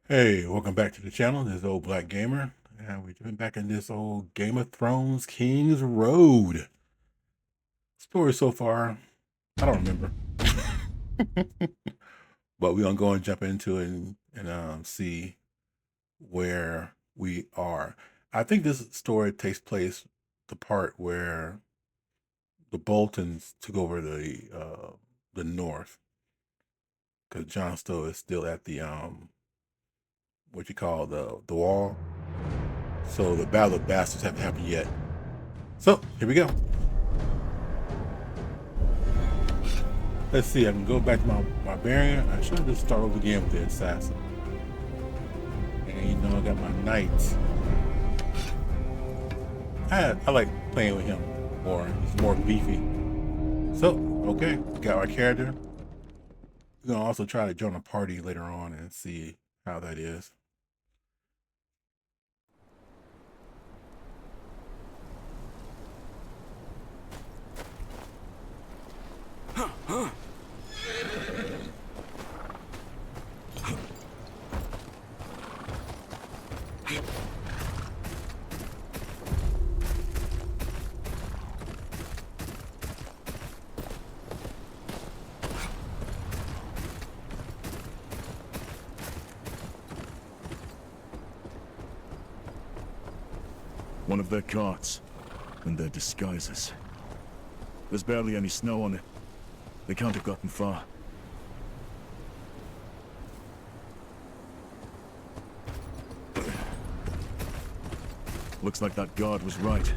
Hey, welcome back to the channel. This is Old Black Gamer, and we've been back in this old Game of Thrones King's Road. Story so far, I don't remember. But we're gonna go and jump into it and see where we are. I think this story takes place the part where the Boltons took over the north, because Jon Snow is still at the what you call the wall. So the Battle of Bastards haven't happened yet. So here we go. Let's see, I can go back to my bearing. I should just start over again with the assassin. And you know, I got my knights. I like playing with him more. He's more beefy. So, okay, got our character. We're gonna also try to join a party later on and see how that is. One of their carts, and their disguises. There's barely any snow on it. They can't have gotten far. Looks like that guard was right.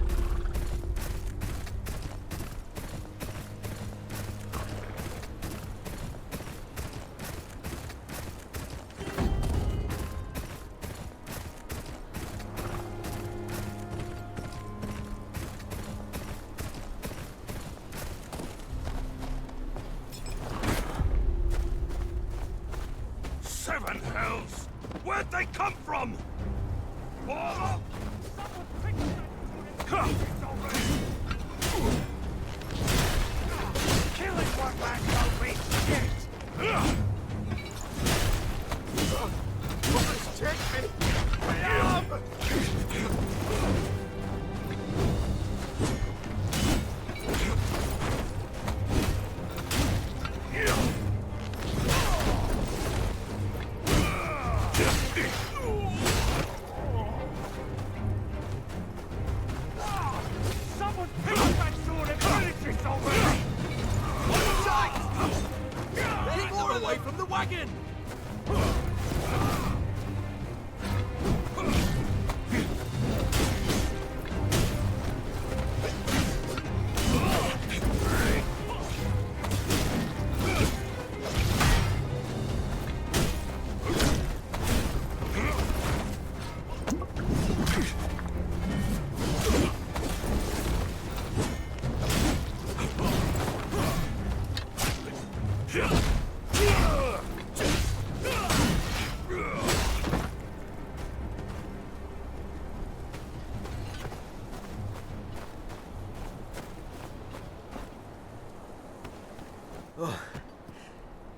Seven hells! Where'd they come from? Oh! Killing one man don't mean shit! Take me! Someone pick up that sword and finish this already! Get more away from the wagon!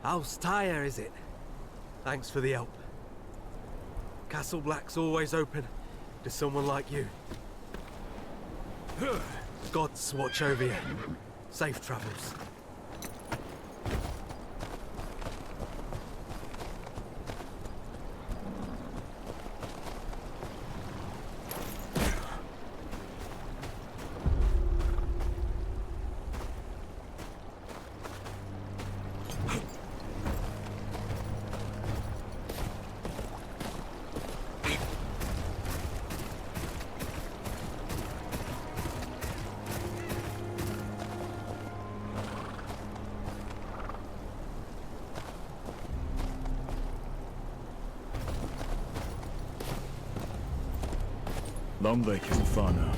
How's Tyre, is it? Thanks for the help. Castle Black's always open to someone like you. Gods watch over you. Safe travels. Long Lake isn't far now.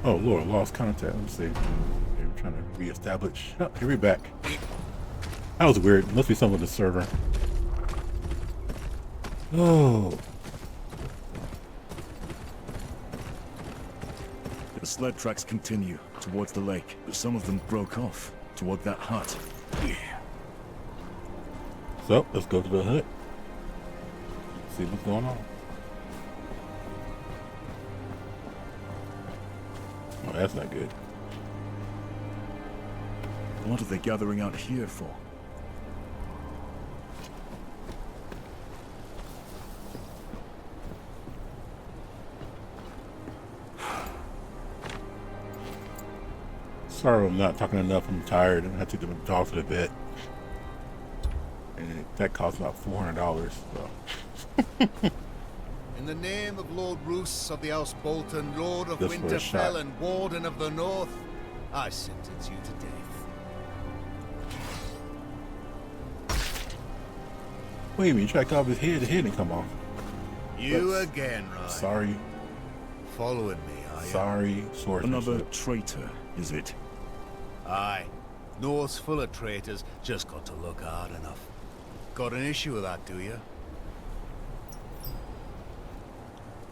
Oh Lord, lost contact. Let's see. They were trying to reestablish. Oh, here we're back. That was weird. Must be something with the server. Oh. The sled tracks continue towards the lake, but some of them broke off toward that hut. So let's go to the hut. See what's going on. Oh, that's not good. What are they gathering out here for? Sorry, I'm not talking enough. I'm tired, and I took them dogs to the vet, and that cost about $400. So. In the name of Lord Roos of the House Bolton, Lord of Just for a shot. Winterfell and Warden of the North, I sentence you to death. Wait a minute, you try to cut off his head, the head didn't come off. You That's- again, right? Sorry, Following me, are you? sorry, swordsmanship. Another traitor, is it? Aye. North's full of traitors, just got to look hard enough. Got an issue with that, do you?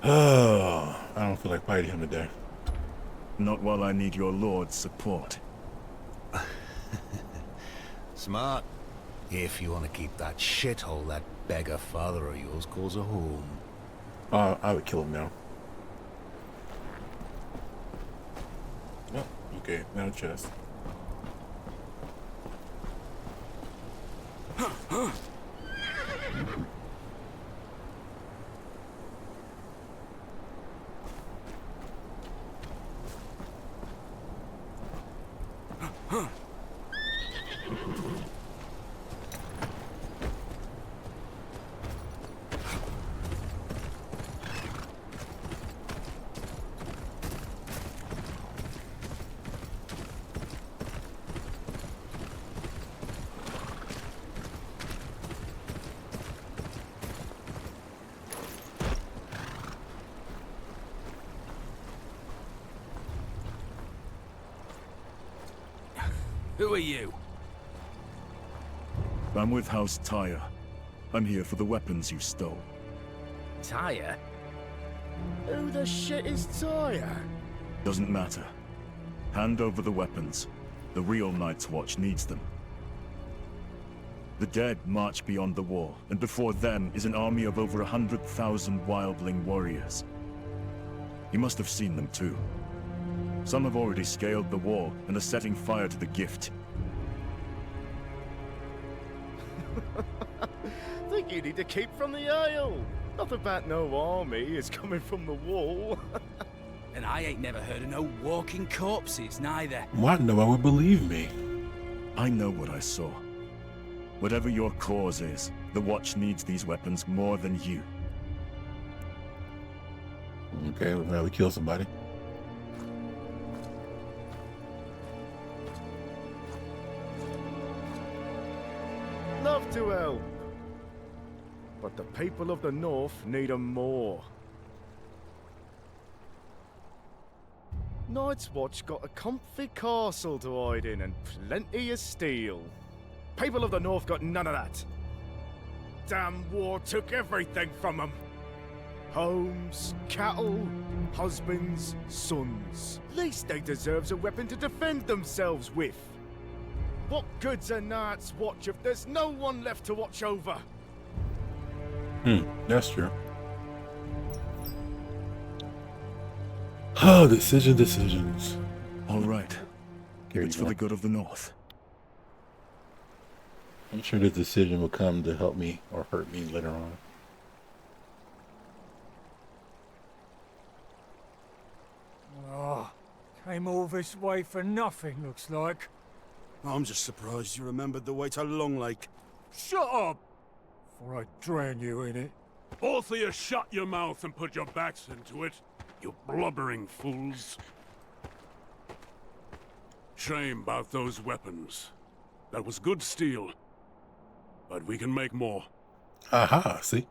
Oh, I don't feel like fighting him today. Not while I need your lord's support. Smart. If you want to keep that shithole that beggar father of yours calls a home. I would kill him now. Oh, okay, now chest. Who are you? I'm with House Tyre. I'm here for the weapons you stole. Tyre? Who the shit is Tyre? Doesn't matter. Hand over the weapons. The real Night's Watch needs them. The dead march beyond the wall, and before them is an army of over 100,000 wildling warriors. You must have seen them too. Some have already scaled the wall and are setting fire to the gift. Think you need to keep from the Isle. Not about no army is coming from the wall. And I ain't never heard of no walking corpses, neither. Why no one would believe me? I know what I saw. Whatever your cause is, the Watch needs these weapons more than you. Okay, well, now we kill somebody. Love to help. But the people of the North need 'em more. Night's Watch got a comfy castle to hide in and plenty of steel. People of the North got none of that. Damn war took everything from them. Homes, cattle, husbands, sons. Least they deserves a weapon to defend themselves with. What good's a Night's Watch if there's no one left to watch over? That's true. Oh, decisions. All right. Here It's you for go. the good of the North. I'm sure this decision will come to help me or hurt me later on. Oh, came all this way for nothing, looks like. I'm just surprised you remembered the way to Long Lake. Shut up! Before I drown you in it. Both of you shut your mouth and put your backs into it, you blubbering fools. Shame about those weapons. That was good steel. But we can make more. Aha, see?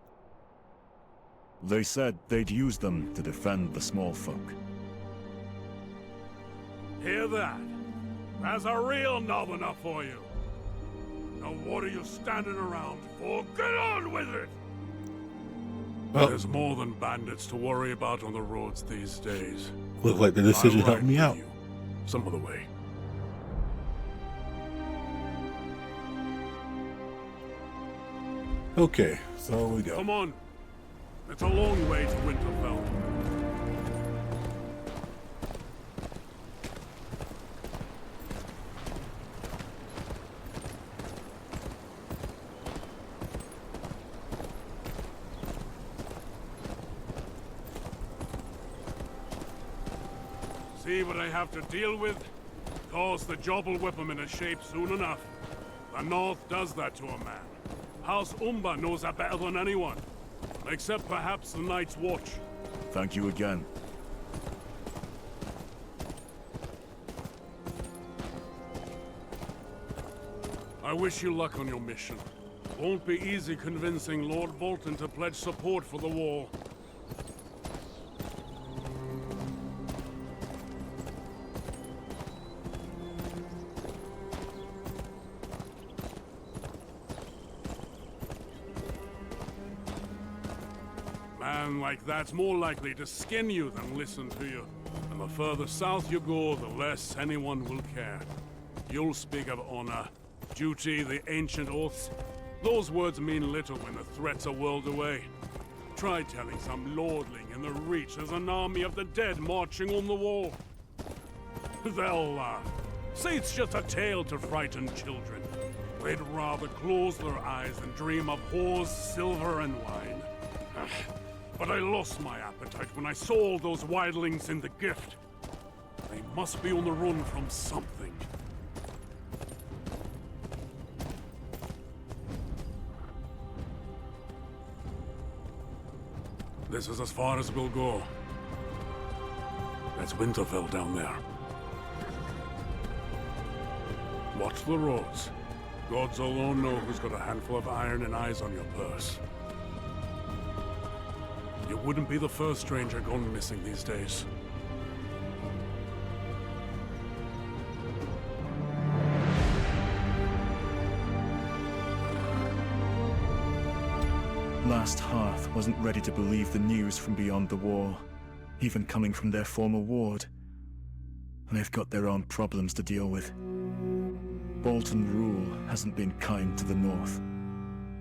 They said they'd use them to defend the small folk. Hear that? That's a real Northerner for you. Now what are you standing around for? Get on with it! Well, There's more than bandits to worry about on the roads these days. Look like the decision I'll helped ride me with out. you some other way. Okay, so we go. Come on. It's a long way to Winterfell. See what I have to deal with? Course, the job will whip him into shape soon enough. The North does that to a man. House Umber knows that better than anyone. Except perhaps the Night's Watch. Thank you again. I wish you luck on your mission. Won't be easy convincing Lord Bolton to pledge support for the wall. Man like that's more likely to skin you than listen to you. And the further south you go, the less anyone will care. You'll speak of honor, duty, the ancient oaths. Those words mean little when the threat's a world away. Try telling some lordling in the Reach there's an army of the dead marching on the wall. They'll laugh. Say it's just a tale to frighten children. They'd rather close their eyes than dream of whores, silver, and wine. But I lost my appetite when I saw all those wildlings in the gift. They must be on the run from something. This is as far as we'll go. That's Winterfell down there. Watch the roads. Gods alone know who's got a handful of iron and eyes on your purse. You wouldn't be the first stranger gone missing these days. Last Hearth wasn't ready to believe the news from beyond the wall, even coming from their former ward. They've got their own problems to deal with. Bolton rule hasn't been kind to the North.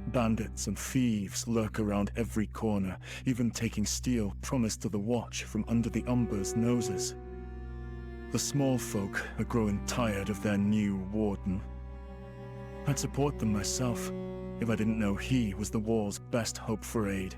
Bandits and thieves lurk around every corner, even taking steel promised to the Watch from under the Umber's noses. The small folk are growing tired of their new warden. I'd support them myself, if I didn't know he was the Wall's best hope for aid.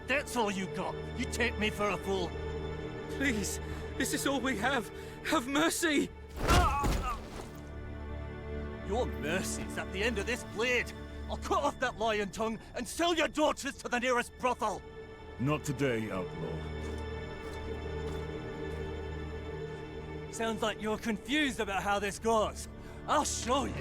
That's all you got. You take me for a fool. Please, this is all we have. Have mercy! Your mercy's at the end of this blade. I'll cut off that lion tongue and sell your daughters to the nearest brothel. Not today, outlaw. Sounds like you're confused about how this goes. I'll show you.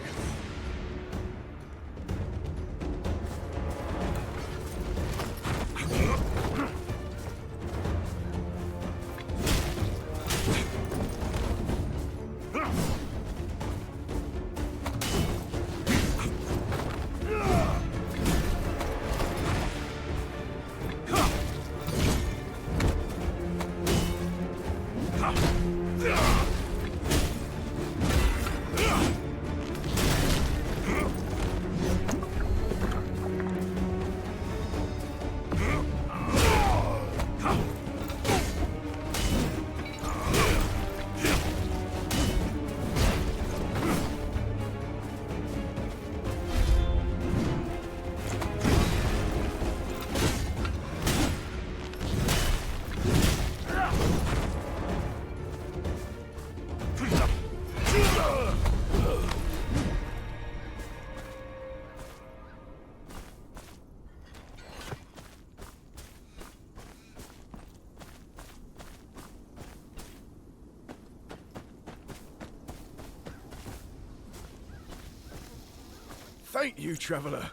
Thank you, traveler.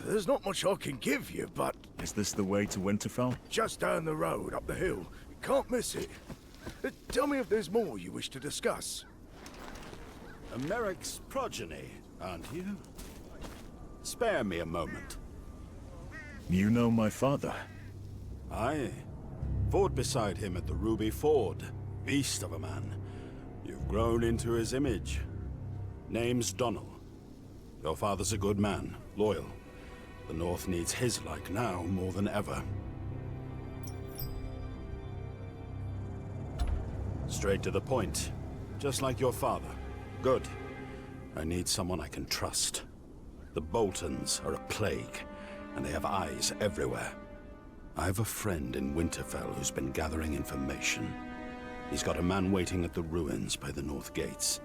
There's not much I can give you, but Is this the way to Winterfell? just down the road, up the hill. You can't miss it. Tell me if there's more you wish to discuss. A Merrick's progeny, aren't you? Spare me a moment. You know my father. Aye. Fought beside him at the Ruby Ford. Beast of a man. You've grown into his image. Name's Donnell. Your father's a good man, loyal. The North needs his like now more than ever. Straight to the point. Just like your father. Good. I need someone I can trust. The Boltons are a plague, and they have eyes everywhere. I have a friend in Winterfell who's been gathering information. He's got a man waiting at the ruins by the North Gates.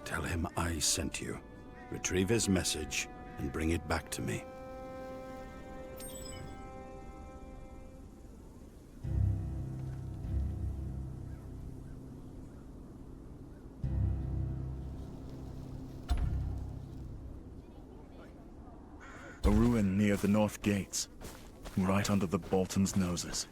Tell him I sent you. Retrieve his message, and bring it back to me. A ruin near the North Gates. Right under the Boltons' noses.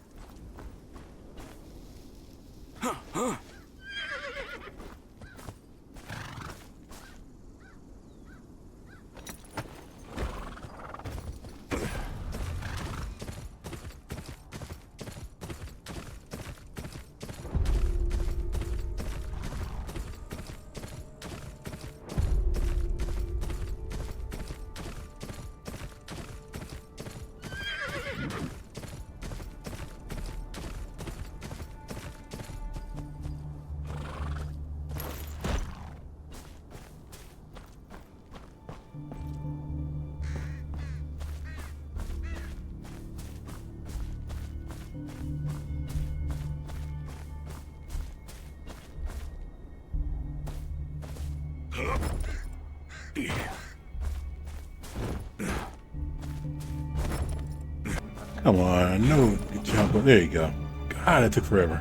Come on, no jump. There you go. God, that took forever.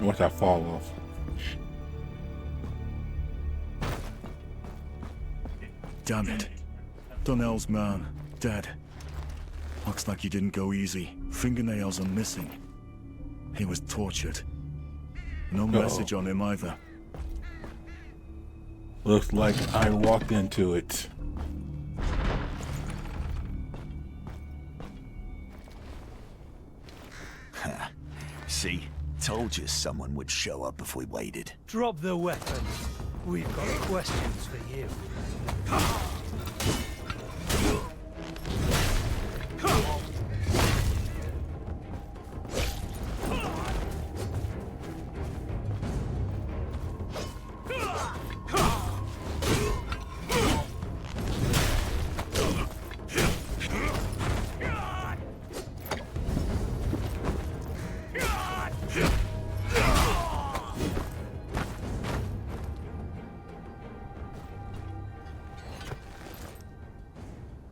Watch that fall off. Damn it. Donnell's man, dead. Looks like he didn't go easy. Fingernails are missing. He was tortured. No message on him either. Looks like I walked into it. See? Told you someone would show up if we waited. Drop the weapons. We've got questions for you.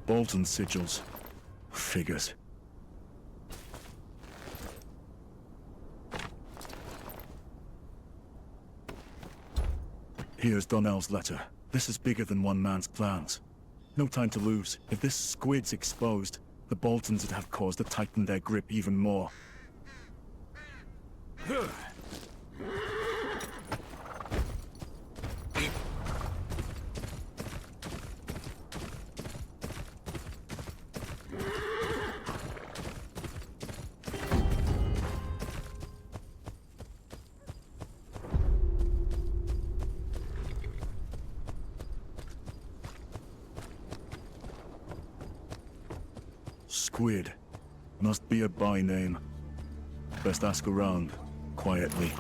Bolton sigils. Figures. Here's Donnell's letter. This is bigger than one man's plans. No time to lose. If this squid's exposed, the Boltons would have cause to tighten their grip even more. Squid. Must be a by name. Best ask around, quietly.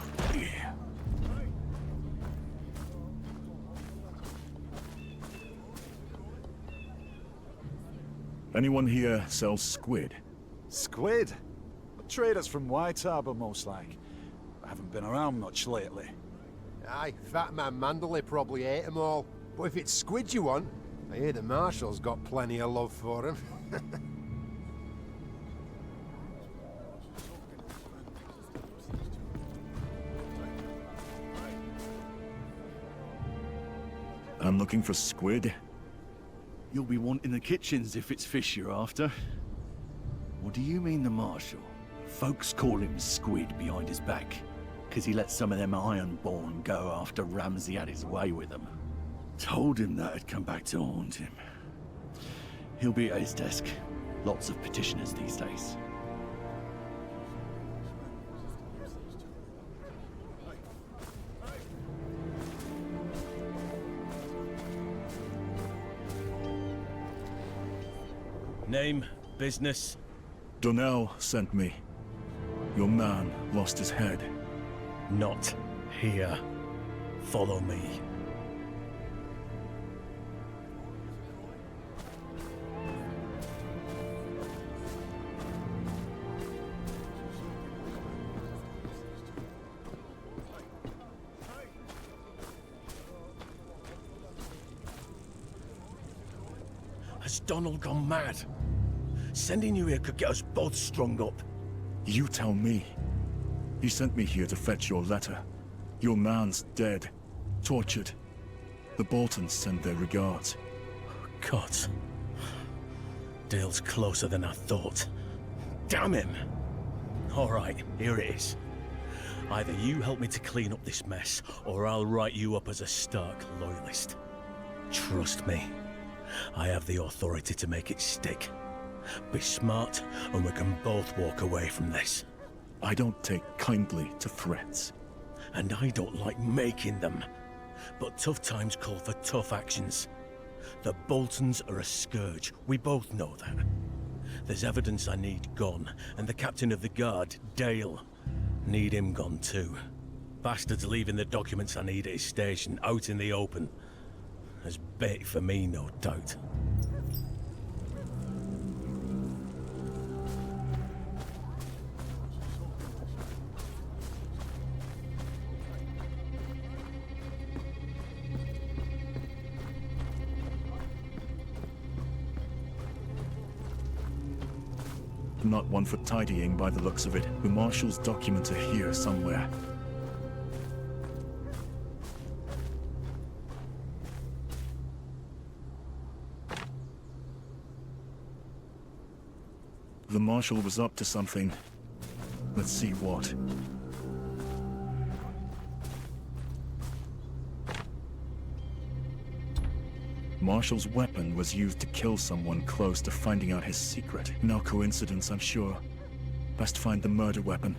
Anyone here sells squid? Squid? Traders from White Harbour, most like. I haven't been around much lately. Aye, Fat Man Manderley probably ate them all. But if it's squid you want, I hear the Marshal's got plenty of love for him. I'm looking for squid. You'll be wanting the kitchens if it's fish you're after. Or do you mean the Marshal? Folks call him Squid behind his back, 'cause he let some of them Ironborn go after Ramsay had his way with them. Told him that had come back to haunt him. He'll be at his desk. Lots of petitioners these days. Name, business? Donnell sent me. Your man lost his head. Not here. Follow me. Has Donald gone mad? Sending you here could get us both strung up. You tell me. He sent me here to fetch your letter. Your man's dead. Tortured. The Boltons send their regards. God. Dale's closer than I thought. Damn him! Alright, here it is. Either you help me to clean up this mess, or I'll write you up as a Stark loyalist. Trust me, I have the authority to make it stick. Be smart, and we can both walk away from this. I don't take kindly to threats. And I don't like making them. But tough times call for tough actions. The Boltons are a scourge, we both know that. There's evidence I need gone, and the captain of the guard, Dale, need him gone too. Bastard's leaving the documents I need at his station, out in the open. There's bait for me, no doubt. Not one for tidying by the looks of it. The Marshal's documents are here somewhere. The Marshal was up to something. Let's see what. Marshal's weapon was used to kill someone close to finding out his secret. No coincidence, I'm sure. Best find the murder weapon.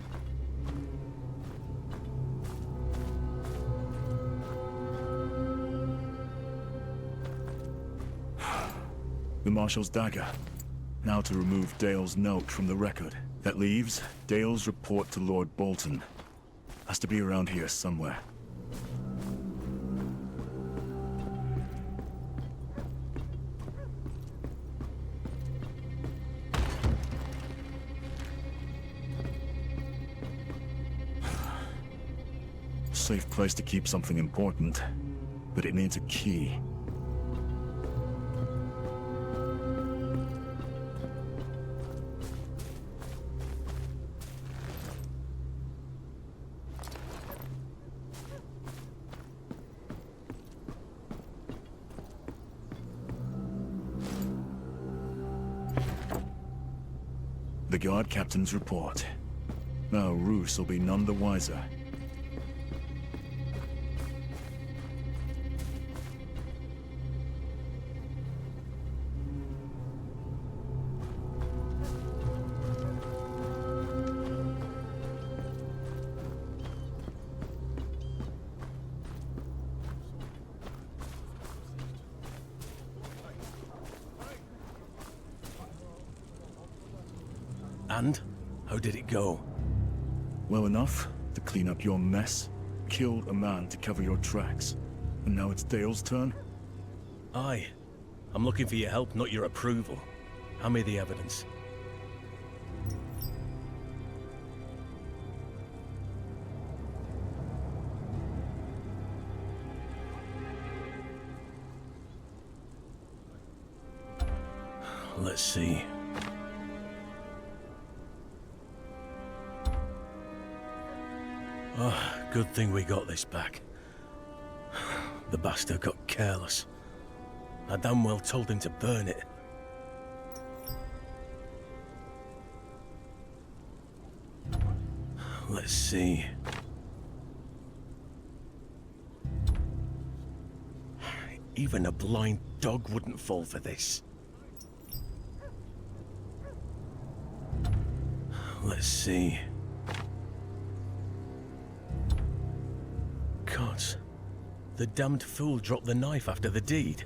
The Marshal's dagger. Now to remove Dale's note from the record. That leaves Dale's report to Lord Bolton. Has to be around here somewhere. Safe place to keep something important, but it needs a key. The guard captain's report. Now Roose will be none the wiser. And? How did it go? Well enough to clean up your mess. Killed a man to cover your tracks. And now it's Dale's turn? Aye. I'm looking for your help, not your approval. Hand me the evidence. Let's see. Oh, good thing we got this back. The bastard got careless. I damn well told him to burn it. Let's see. Even a blind dog wouldn't fall for this. Let's see. Gods. The damned fool dropped the knife after the deed.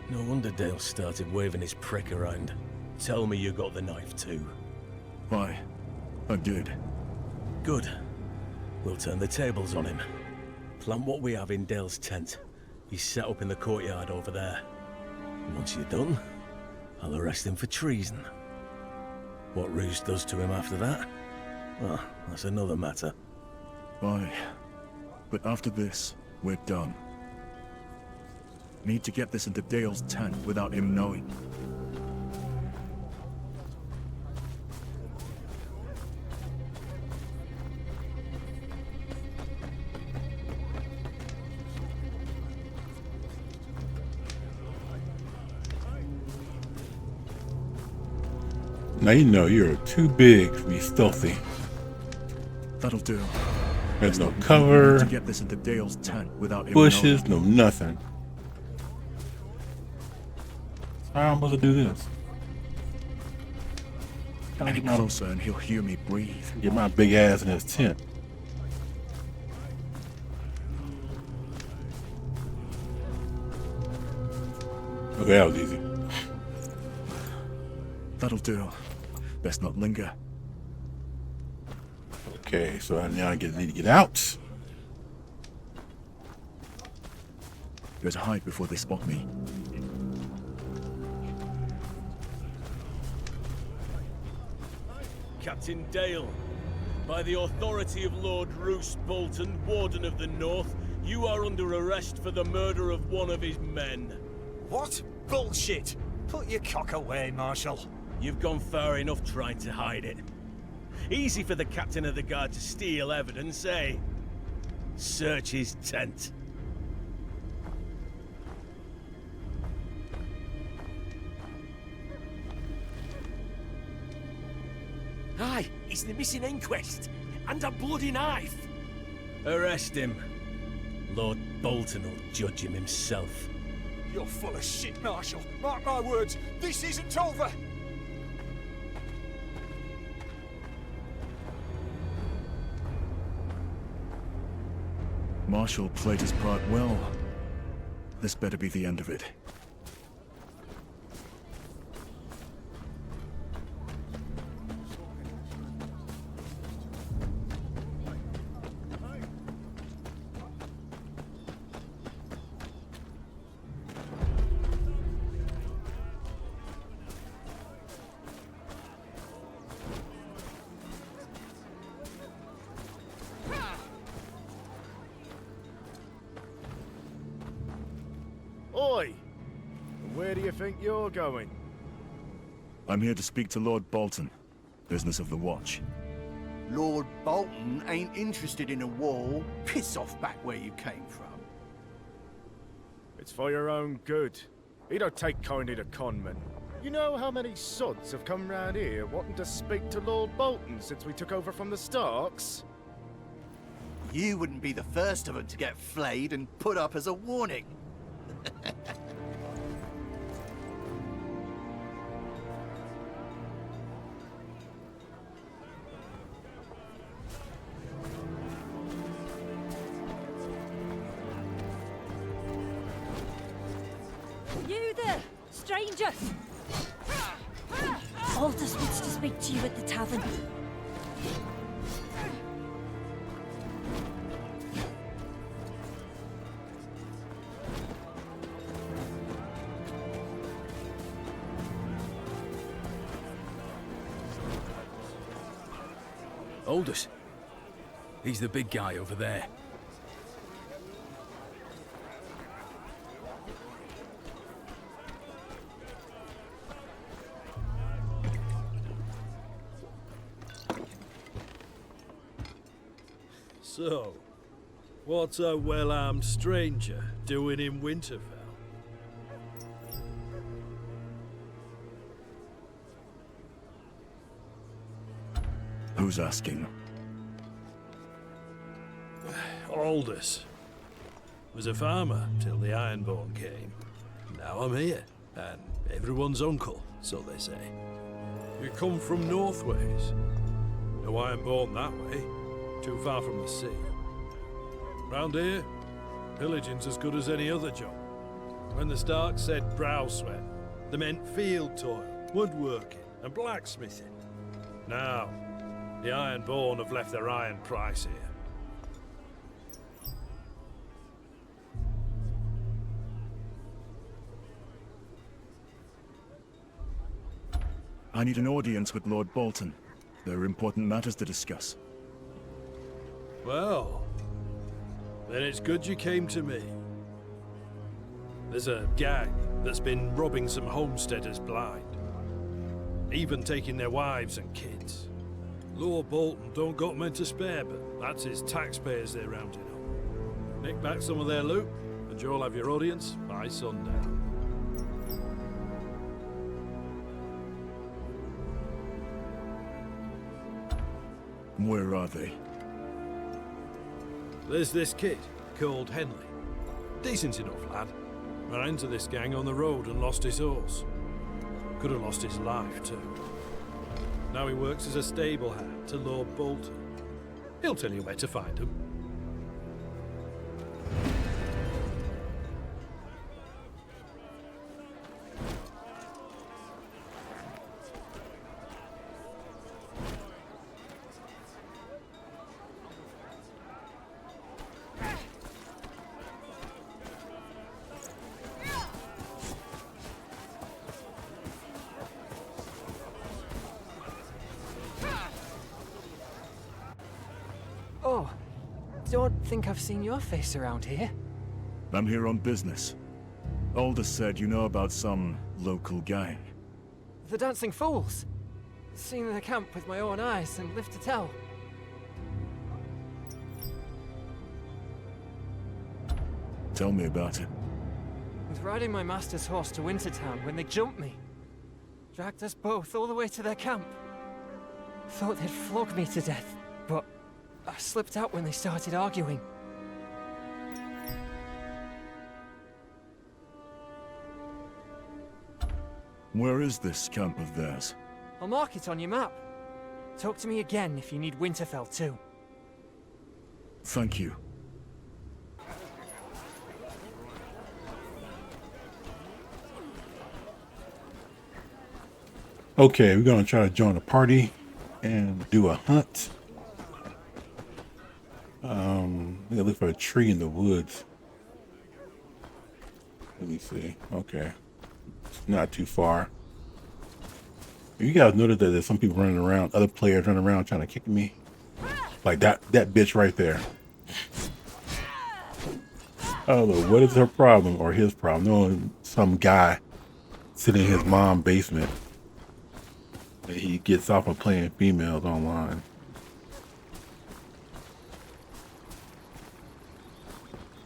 No wonder Dale started waving his prick around. Tell me you got the knife too. Why, I did. Good. We'll turn the tables on him. Plant what we have in Dale's tent. He's set up in the courtyard over there. Once you're done, I'll arrest him for treason. What Roose does to him after that? Well, that's another matter. Aye. But after this, we're done. Need to get this into Dale's tent without him knowing. Now you know you're too big to be stealthy. That'll do. There's no cover, to get this into Dale's tent without him bushes, knowing. no nothing. How am I supposed to do this? Any closer and he'll hear me breathe. Get my big ass in his tent. Okay, that was easy. That'll do. Best not linger. Okay, so now I need to get out. Better hide before they spot me. Captain Dale, by the authority of Lord Roose Bolton, Warden of the North, you are under arrest for the murder of one of his men. What? Bullshit! Put your cock away, Marshal. You've gone far enough trying to hide it. Easy for the captain of the guard to steal evidence, eh? Search his tent. Aye, it's the missing inquest. And a bloody knife. Arrest him. Lord Bolton will judge him himself. You're full of shit, Marshal. Mark my words, this isn't over. Marshal played his part well. This better be the end of it. Oi! Where do you think you're going? I'm here to speak to Lord Bolton. Business of the Watch. Lord Bolton ain't interested in a war. Piss off back where you came from. It's for your own good. He don't take kindly to conmen. You know how many sods have come round here wanting to speak to Lord Bolton since we took over from the Starks? You wouldn't be the first of them to get flayed and put up as a warning. You there, stranger! Aldous wants to speak to you at the tavern. Aldous. He's the big guy over there. So, what's a well-armed stranger doing in Winterfell? Who's asking? Aldous. Was a farmer till the Ironborn came. Now I'm here, and everyone's uncle, so they say. You come from Northways. No Ironborn that way, too far from the sea. Round here, pillaging's as good as any other job. When the Starks said brow sweat, they meant field toil, woodworking, and blacksmithing. Now, the Ironborn have left their iron price here. I need an audience with Lord Bolton. There are important matters to discuss. Well, then it's good you came to me. There's a gang that's been robbing some homesteaders blind. Even taking their wives and kids. Lord Bolton don't got men to spare, but that's his taxpayers they're rounding up. Nick back some of their loot, and you'll have your audience by sundown. Where are they? There's this kid called Henley. Decent enough lad. Ran into this gang on the road and lost his horse. Could have lost his life too. Now he works as a stable hand to Lord Bolton. He'll tell you where to find him. Oh, don't think I've seen your face around here. I'm here on business. Aldous said you know about some local gang. The Dancing Fools. Seen their camp with my own eyes and live to tell. Tell me about it. Was riding my master's horse to Wintertown when they jumped me. Dragged us both all the way to their camp. Thought they'd flog me to death, but I slipped out when they started arguing. Where is this camp of theirs? I'll mark it on your map. Talk to me again if you need Winterfell too. Thank you. Okay, we're gonna try to join the party and do a hunt. We gotta look for a tree in the woods. Let me see. Okay, it's not too far. You guys noticed that there's some people running around, other players running around trying to kick me, like that bitch right there. I don't know what is her problem or his problem. No, some guy sitting in his mom's basement. And he gets off of playing females online.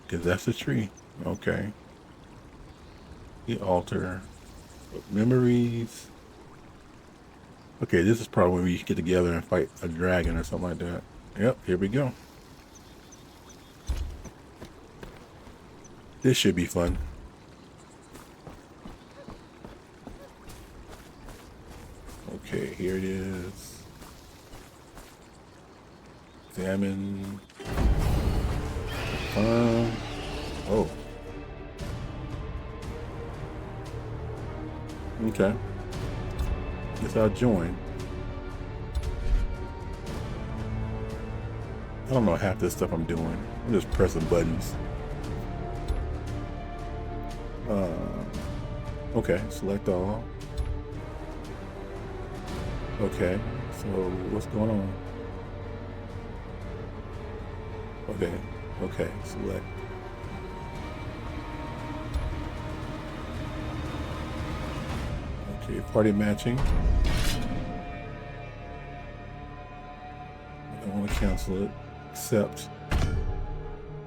Because that's a tree. Okay. The altar. Memories. Okay, this is probably when we get together and fight a dragon or something like that. Yep, here we go. This should be fun. Okay, here it is. Examine. Oh. Okay. guess I'll join. I don't know half this stuff I'm doing. I'm just pressing buttons. Okay, select all. Okay, so what's going on? Okay, select. Okay, party matching. I don't want to cancel it. Accept.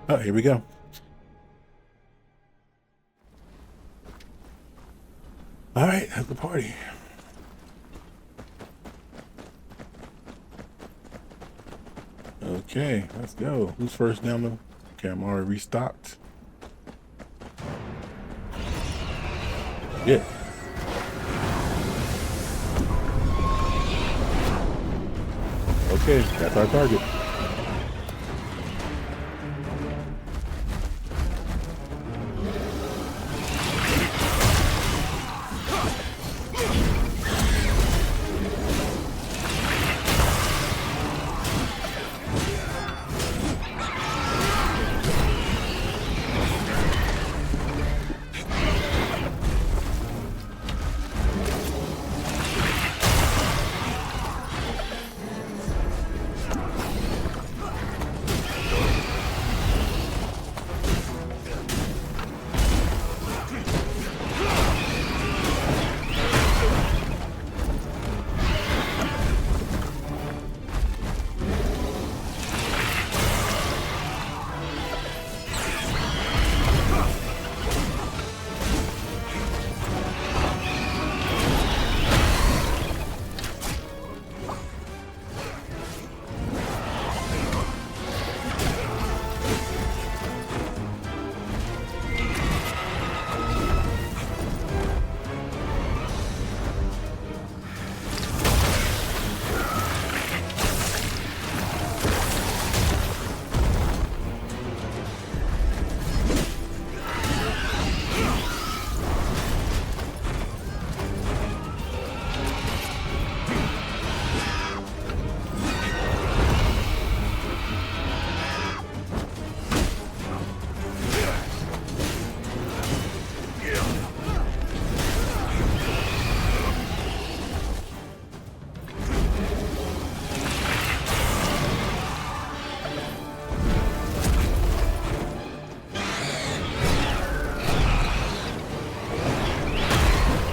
Oh, here we go. All right, have the party. Okay, let's go. Who's first down the... Okay, I'm already restocked. Yeah. Okay, that's our target.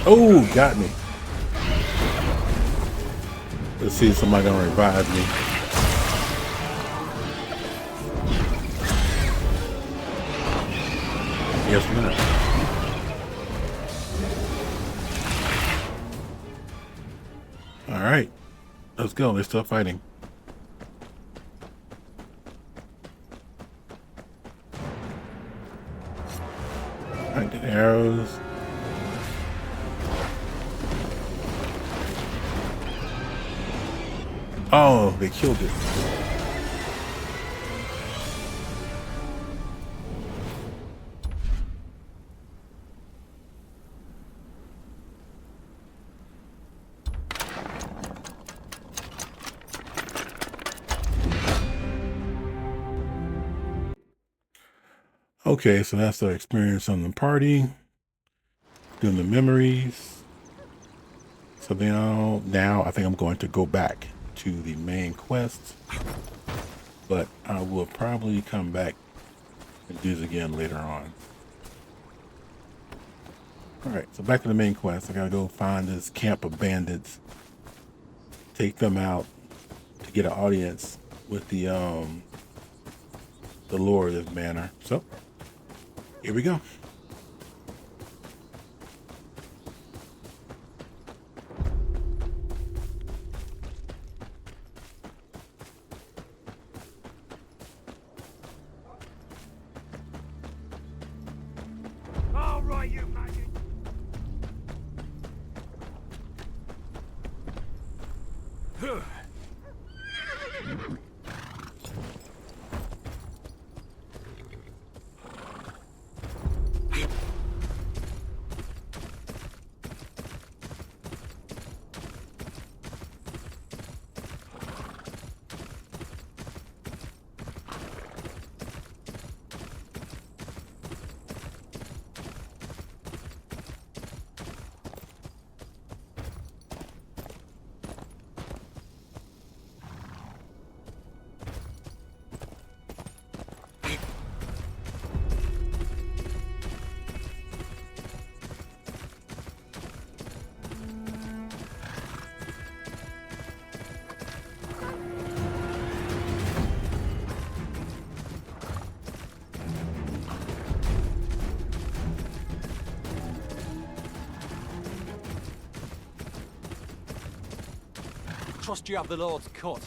Oh, got me. Let's see if somebody gonna revive me. Guess not. All right, let's go. Let's start fighting. All right, the arrows. Oh, they killed it. Okay, so that's the experience on the party. Doing the memories. So now I think I'm going to go back to the main quest, but I will probably come back and do this again later on. All right, so back to the main quest. I gotta go find this camp of bandits, take them out to get an audience with the lord of this manor. So here we go. trust you have the Lord's cut.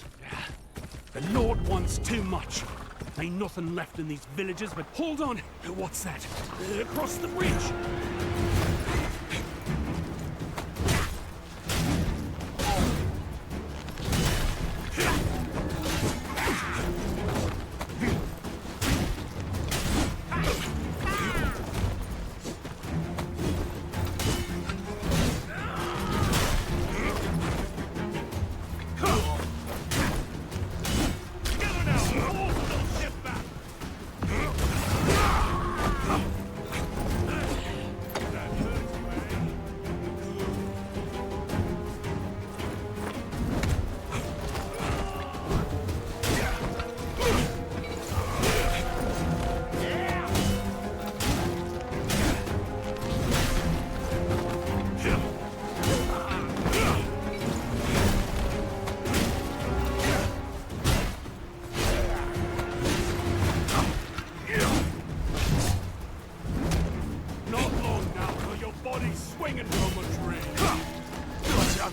The Lord wants too much. Ain't nothing left in these villages, but hold on. What's that? Across the bridge.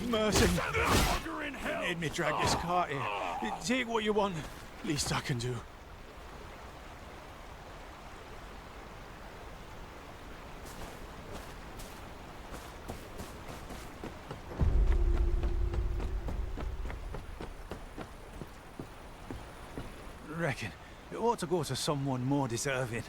Mercy. Made me drag this cart here. Take what you want. Least I can do. Reckon it ought to go to someone more deserving.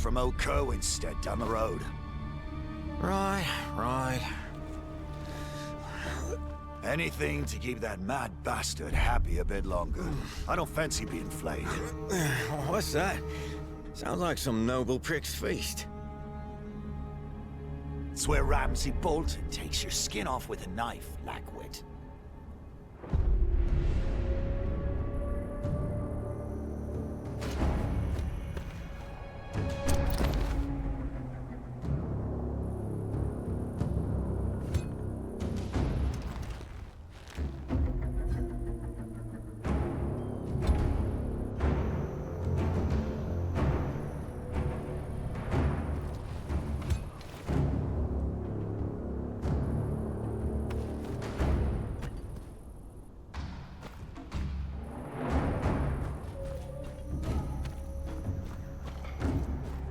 from old Kerwin's stead down the road. Right, right. Anything to keep that mad bastard happy a bit longer. I don't fancy being flayed. What's that? Sounds like some noble prick's feast. It's where Ramsay Bolton takes your skin off with a knife, Lackwit.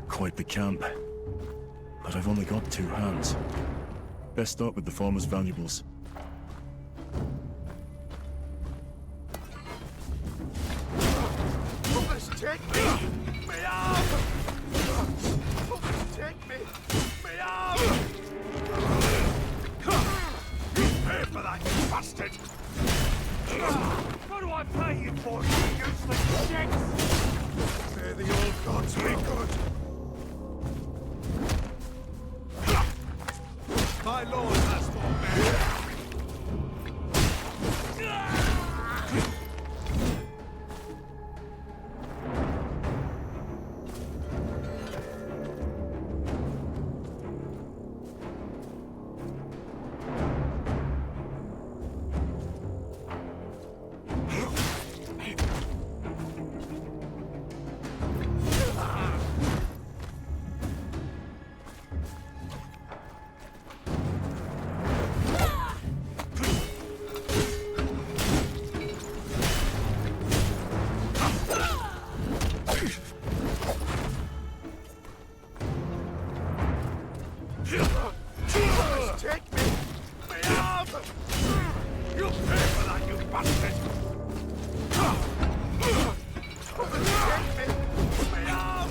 Quite the camp. But I've only got 2 hands. Best start with the farmer's valuables. Brothers, take me! Me up! Brothers, take me! Me up! You pay for that, you bastard! What do I pay you for, you useless shit? May the old gods be good! My lord has more men! Take me! Me up! You'll pay for that, you bastard! Take me! Me up!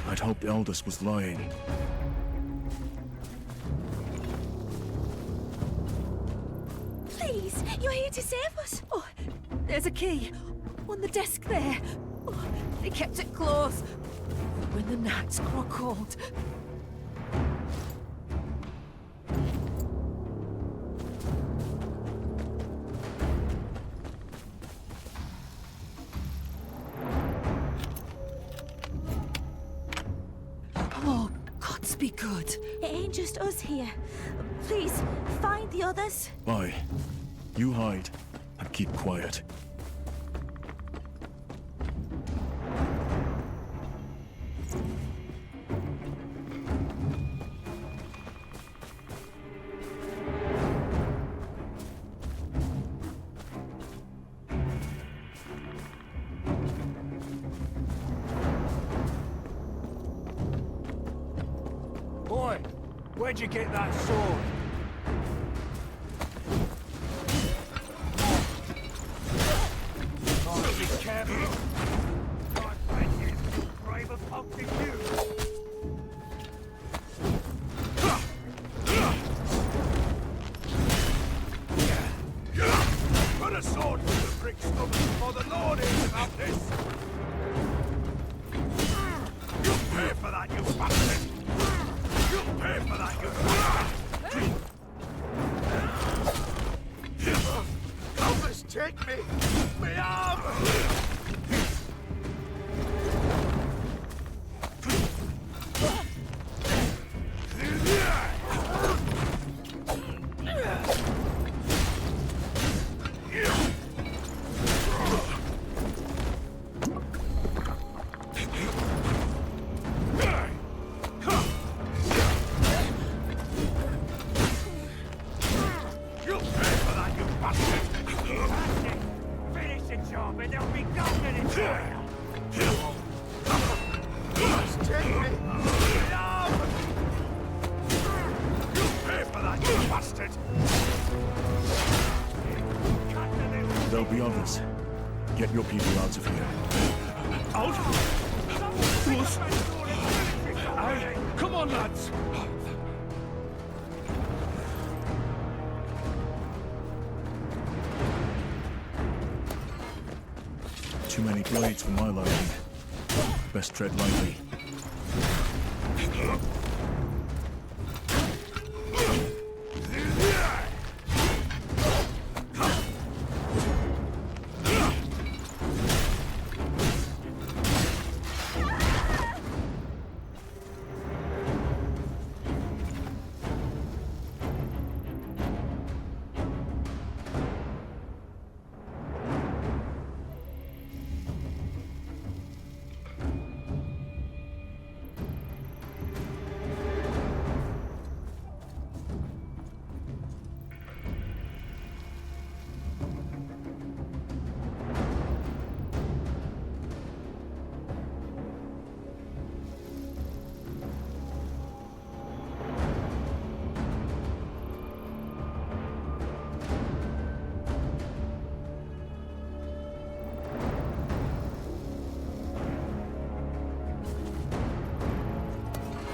I'd hoped Eldest was lying. Please, you're here to save us. Oh, there's a key on the desk there. Oh, they kept it closed when the nights grow cold. Oh, gods be good. It ain't just us here. Please, find the others. Bye. You hide and keep quiet. Boy, where'd you get that sword? Oh, be careful. God, thank you. Brave a punk than you. Put a sword through the brick stomach before the Lord hears about this. You'll pay for that, you bastard! You'll pay for that, you bastard! Elvis, take me! Me arm! You'll pay for that, you bastard! Finish the job and they'll be gone in it! Just take me! Me arm! You'll pay for that, you bastard! There'll be others. Get your people out of here. Out? Fools! Aye, come on, lads! Too many blades for my liking. Best tread lightly.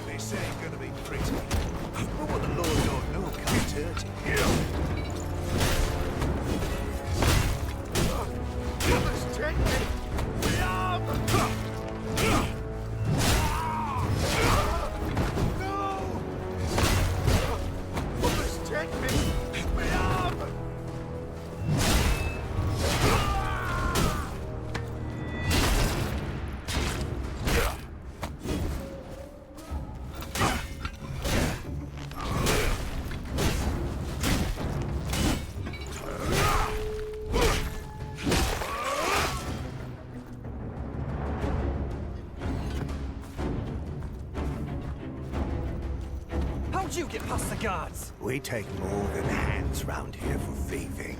This ain't gonna be pretty. But what the Lord don't know can't hurt him. Elvis, take me! Me arm! No! Elvis, take me! Me arm! How'd you get past the guards? We take more than hands round here for thieving.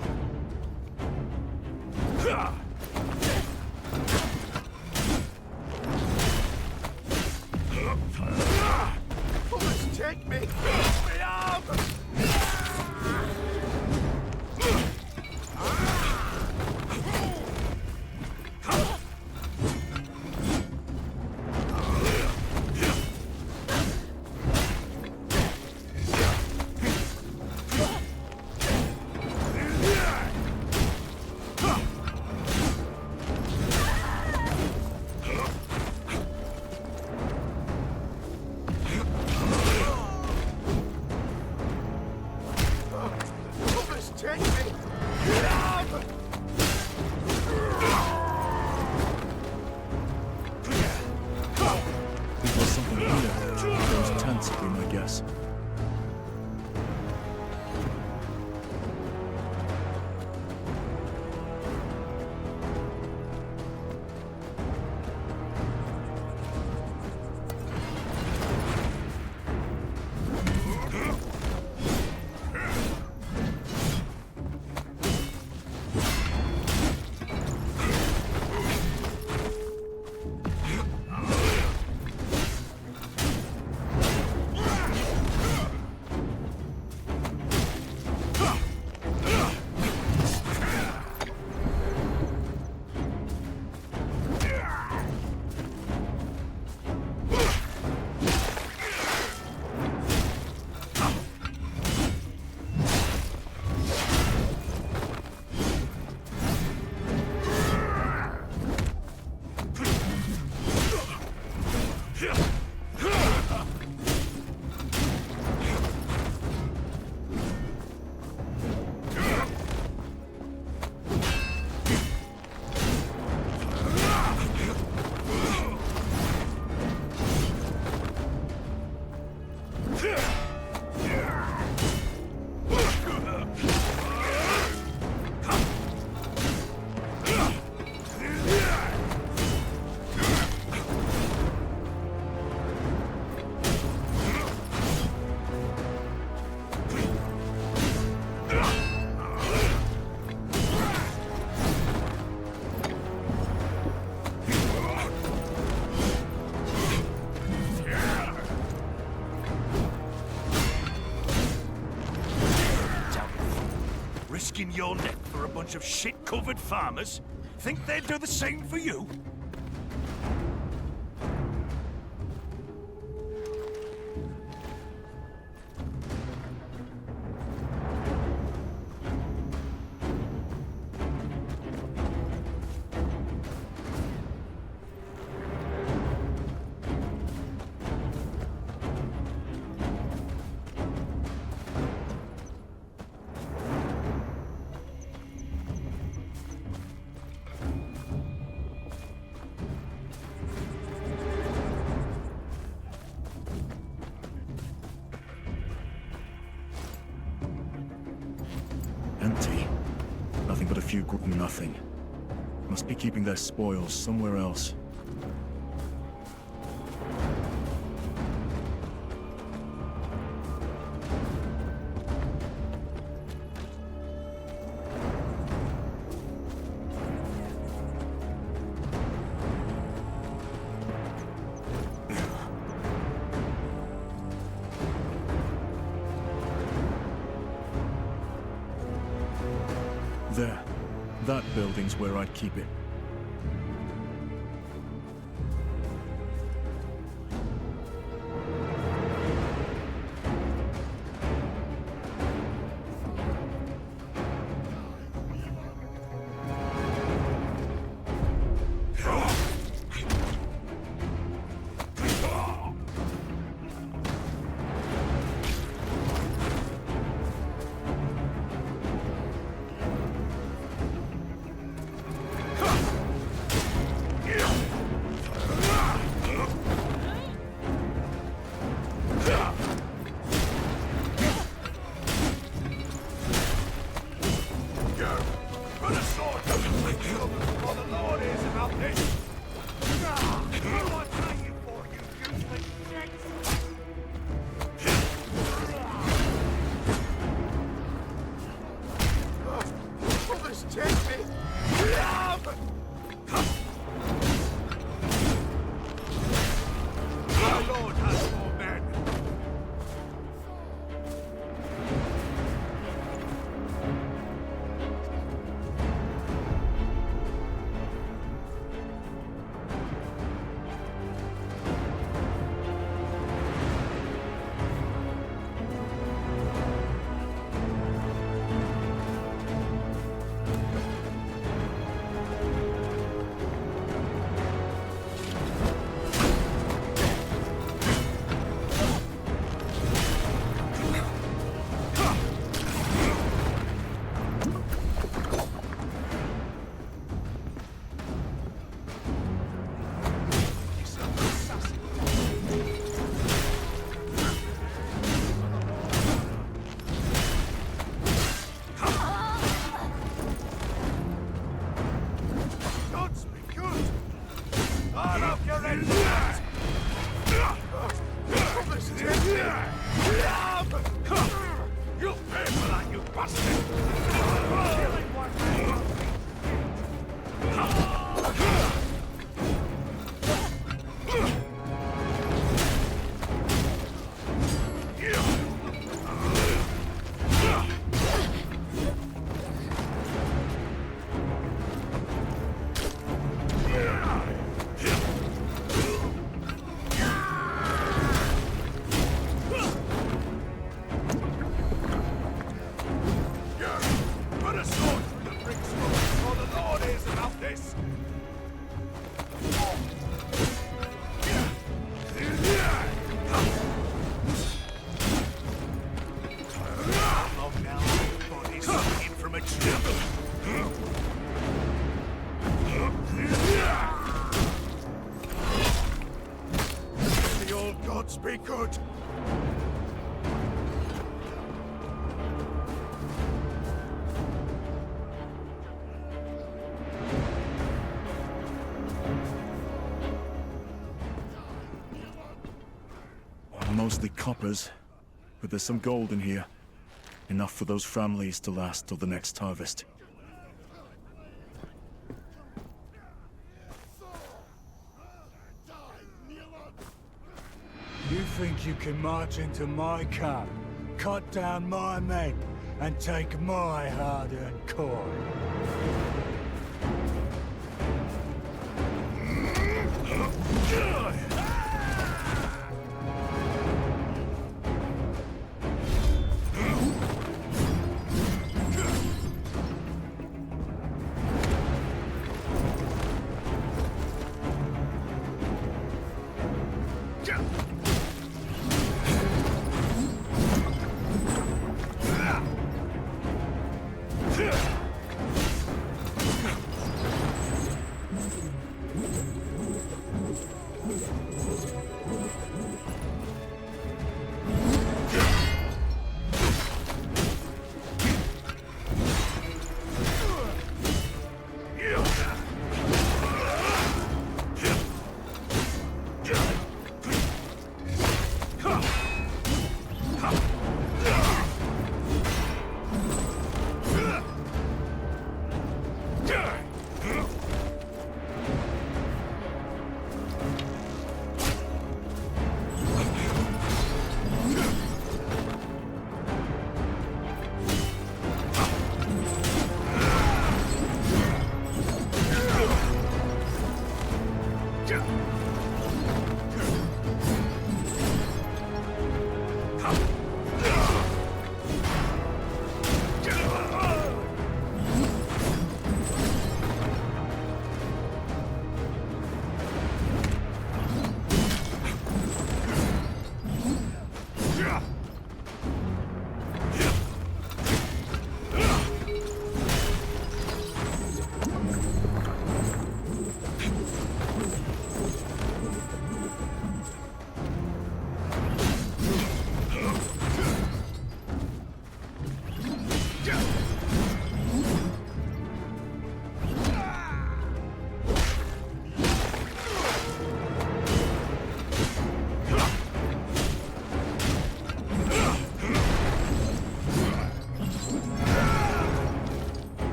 Almost take me! Push me up! Risking your neck for a bunch of shit-covered farmers? Think they'd do the same for you? Empty. Nothing but a few nothing. Must be keeping their spoils somewhere else. There. That building's where I'd keep it. Cut off your head! You'll pay for that, you bastard! Put a sword through the bricks, for the Lord is about this! Long now, body's swinging from a tree. The old gods be good! Mostly coppers, but there's some gold in here. Enough for those families to last till the next harvest. You think you can march into my camp, cut down my men, and take my hard-earned coin?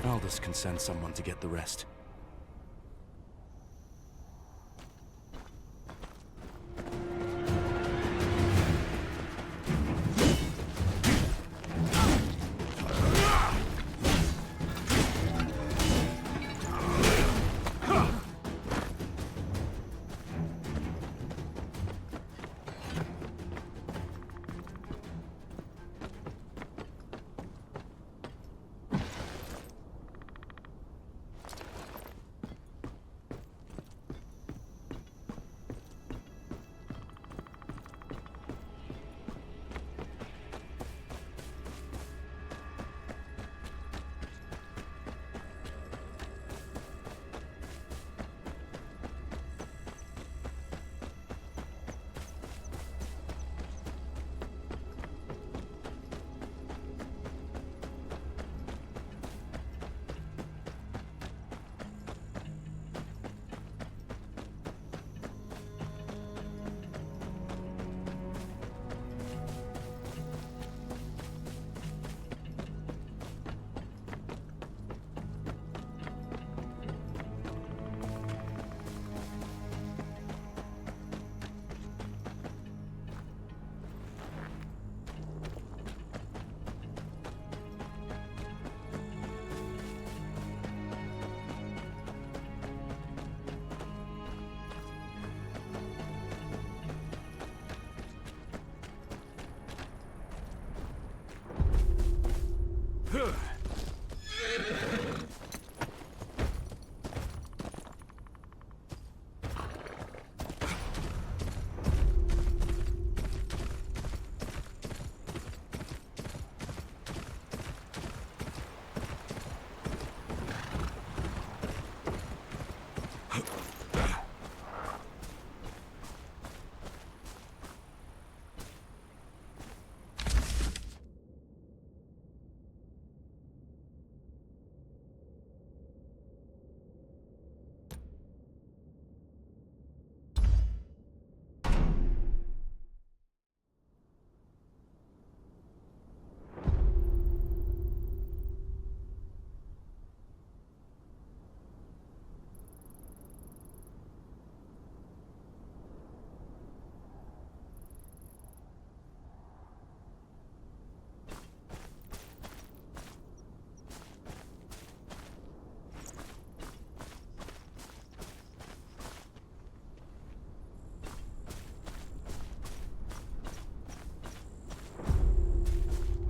Aldous can send someone to get the rest.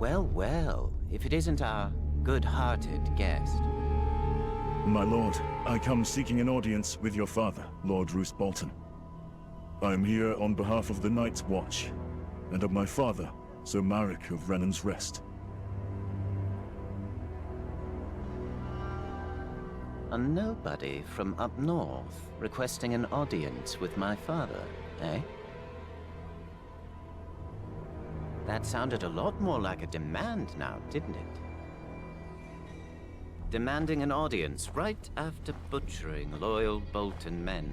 Well, well, if it isn't our good-hearted guest. My lord, I come seeking an audience with your father, Lord Roose Bolton. I am here on behalf of the Night's Watch, and of my father, Sir Marek of Renan's Rest. A nobody from up north requesting an audience with my father, eh? That sounded a lot more like a demand now, didn't it? Demanding an audience right after butchering loyal Bolton men.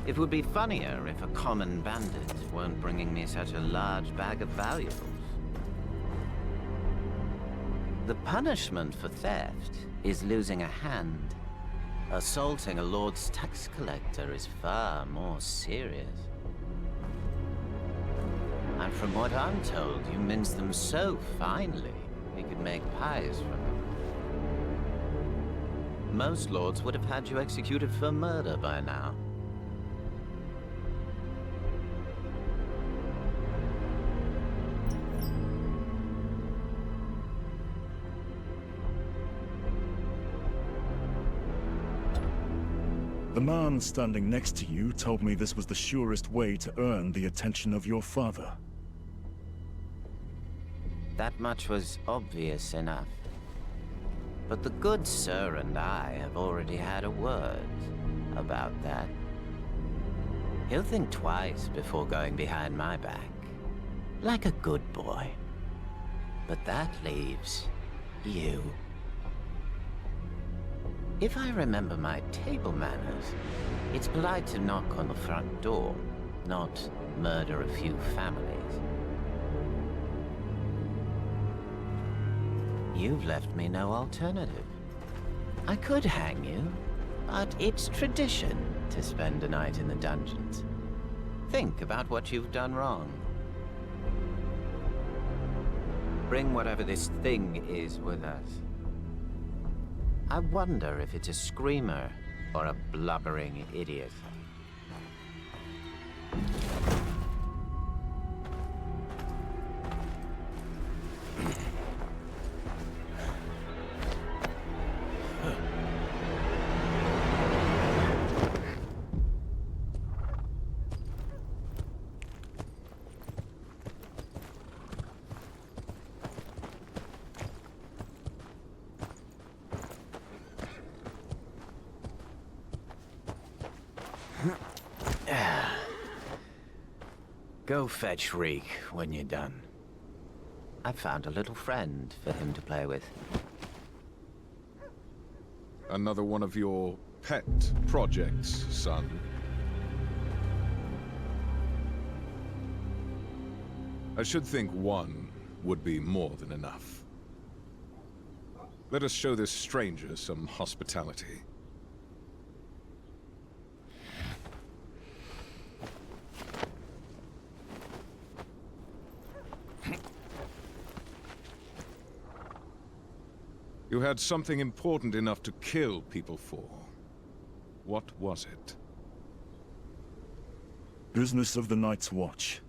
It would be funnier if a common bandit weren't bringing me such a large bag of valuables. The punishment for theft is losing a hand. Assaulting a lord's tax collector is far more serious. And from what I'm told, you mince them so finely, we could make pies from them. Most lords would have had you executed for murder by now. The man standing next to you told me this was the surest way to earn the attention of your father. That much was obvious enough. But the good sir and I have already had a word about that. He'll think twice before going behind my back. Like a good boy. But that leaves you. If I remember my table manners, it's polite to knock on the front door, not murder a few families. You've left me no alternative. I could hang you, but it's tradition to spend a night in the dungeons. Think about what you've done wrong. Bring whatever this thing is with us. I wonder if it's a screamer or a blubbering idiot. Go fetch Reek when you're done. I found a little friend for him to play with. Another one of your pet projects, son. I should think one would be more than enough. Let us show this stranger some hospitality. You had something important enough to kill people for. What was it? Business of the Night's Watch,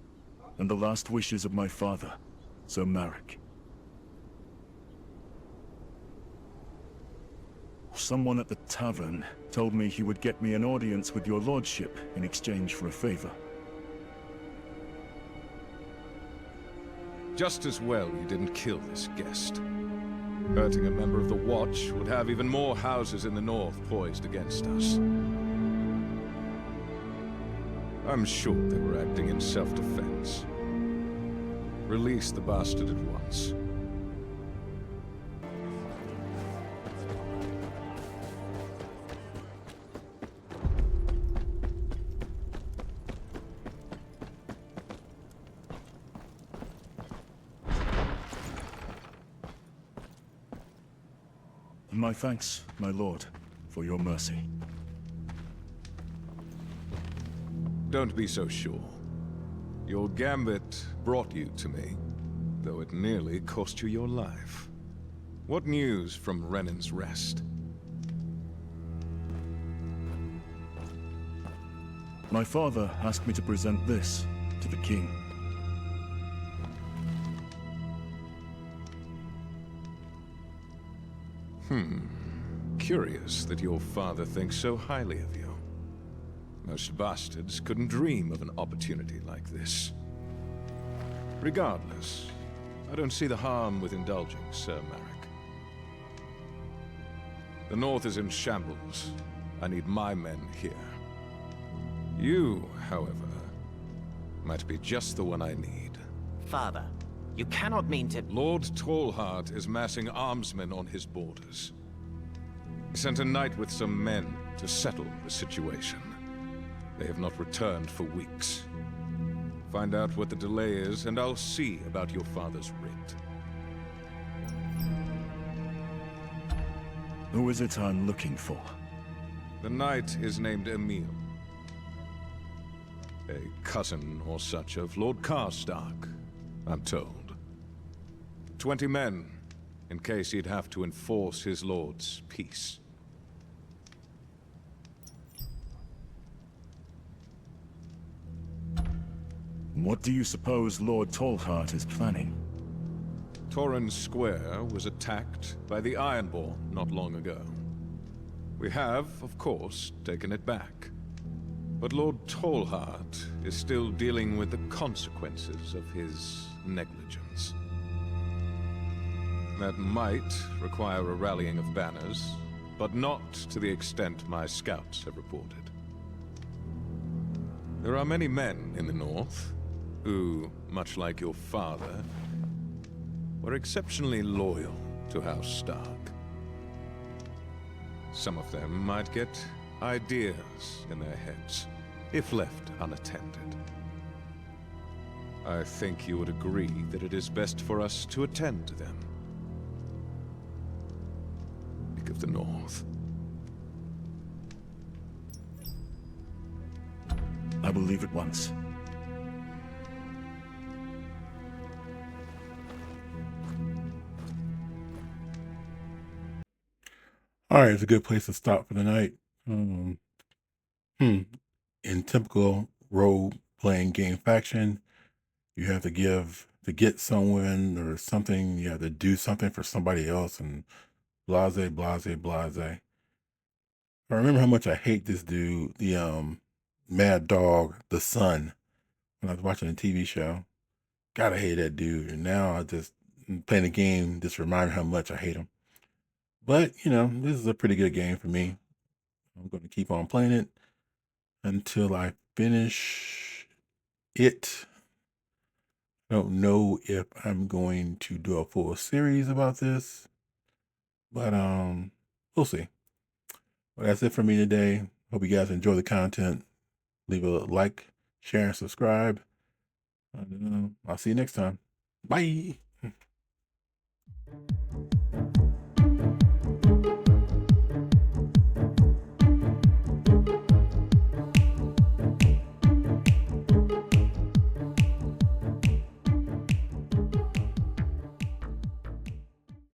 and the last wishes of my father, Sir Marek. Someone at the tavern told me he would get me an audience with your lordship in exchange for a favor. Just as well you didn't kill this guest. Hurting a member of the Watch would have even more houses in the north poised against us. I'm sure they were acting in self-defense. Release the bastard at once. My thanks, my lord, for your mercy. Don't be so sure. Your gambit brought you to me, though it nearly cost you your life. What news from Renan's Rest? My father asked me to present this to the king. Curious that your father thinks so highly of you. Most bastards couldn't dream of an opportunity like this. Regardless, I don't see the harm with indulging, Sir Marek. The North is in shambles. I need my men here. You, however, might be just the one I need. Father, you cannot mean to... Lord Tallheart is massing armsmen on his borders. He sent a knight with some men to settle the situation. They have not returned for weeks. Find out what the delay is, and I'll see about your father's writ. Who is it I'm looking for? The knight is named Emil. A cousin or such of Lord Karstark, I'm told. 20 men, in case he'd have to enforce his lord's peace. What do you suppose Lord Tallheart is planning? Torrens Square was attacked by the Ironborn not long ago. We have, of course, taken it back. But Lord Tallheart is still dealing with the consequences of his negligence. That might require a rallying of banners, but not to the extent my scouts have reported. There are many men in the North who, much like your father, were exceptionally loyal to House Stark. Some of them might get ideas in their heads, if left unattended. I think you would agree that it is best for us to attend to them. Speak of the North. I will leave at once. All right, it's a good place to stop for the night. In typical role-playing game faction, you have to get someone or something, you have to do something for somebody else, and blase, blase, blase. I remember how much I hate this dude, the Mad Dog, the son, when I was watching a TV show. Gotta hate that dude. And now I just playing the game just remind me how much I hate him. But, this is a pretty good game for me. I'm going to keep on playing it until I finish it. I don't know if I'm going to do a full series about this, but we'll see. Well, that's it for me today. Hope you guys enjoy the content. Leave a like, share, and subscribe. I'll see you next time. Bye.